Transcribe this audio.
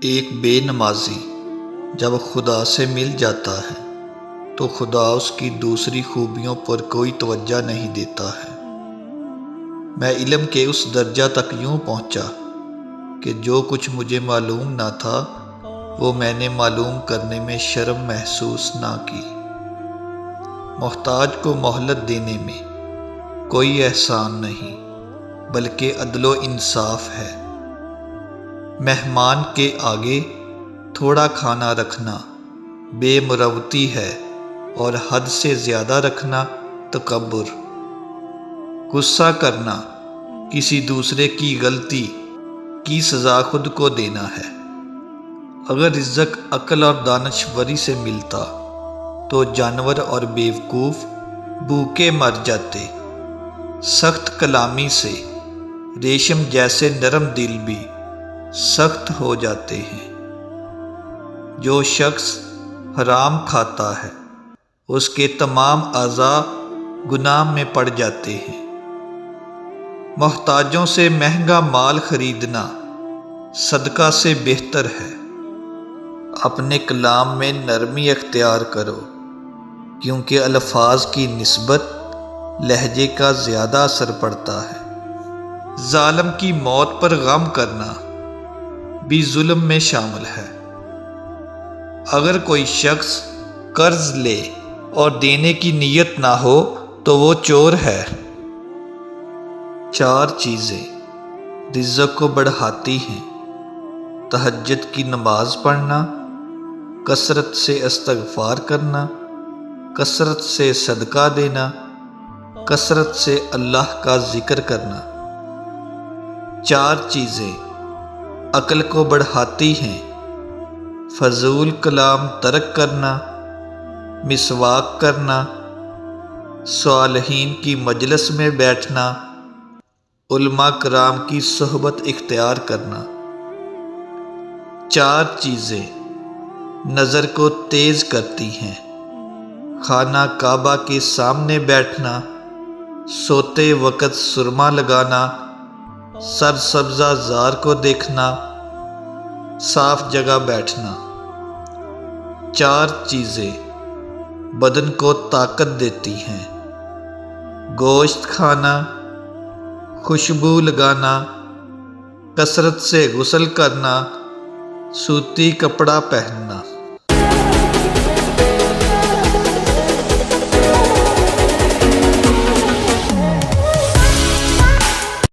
ایک بے نمازی جب خدا سے مل جاتا ہے تو خدا اس کی دوسری خوبیوں پر کوئی توجہ نہیں دیتا ہے۔ میں علم کے اس درجہ تک یوں پہنچا کہ جو کچھ مجھے معلوم نہ تھا وہ میں نے معلوم کرنے میں شرم محسوس نہ کی۔ محتاج کو مہلت دینے میں کوئی احسان نہیں بلکہ عدل و انصاف ہے۔ مہمان کے آگے تھوڑا کھانا رکھنا بے مروتی ہے اور حد سے زیادہ رکھنا تکبر۔ غصہ کرنا کسی دوسرے کی غلطی کی سزا خود کو دینا ہے۔ اگر رزق عقل اور دانشوری سے ملتا تو جانور اور بیوقوف بھوکے مر جاتے۔ سخت کلامی سے ریشم جیسے نرم دل بھی سخت ہو جاتے ہیں۔ جو شخص حرام کھاتا ہے اس کے تمام اعضاء گناہ میں پڑ جاتے ہیں۔ محتاجوں سے مہنگا مال خریدنا صدقہ سے بہتر ہے۔ اپنے کلام میں نرمی اختیار کرو کیونکہ الفاظ کی نسبت لہجے کا زیادہ اثر پڑتا ہے۔ ظالم کی موت پر غم کرنا بھی ظلم میں شامل ہے۔ اگر کوئی شخص قرض لے اور دینے کی نیت نہ ہو تو وہ چور ہے۔ 4 چیزیں رزق کو بڑھاتی ہیں: تہجد کی نماز پڑھنا، کثرت سے استغفار کرنا، کثرت سے صدقہ دینا، کثرت سے اللہ کا ذکر کرنا۔ 4 چیزیں عقل کو بڑھاتی ہیں: فضول کلام ترک کرنا، مسواک کرنا، صالحین کی مجلس میں بیٹھنا، علماء کرام کی صحبت اختیار کرنا۔ 4 چیزیں نظر کو تیز کرتی ہیں: خانہ کعبہ کے سامنے بیٹھنا، سوتے وقت سرما لگانا، سرسبزہ زار کو دیکھنا، صاف جگہ بیٹھنا۔ 4 چیزیں بدن کو طاقت دیتی ہیں: گوشت کھانا، خوشبو لگانا، کثرت سے غسل کرنا، سوتی کپڑا پہننا۔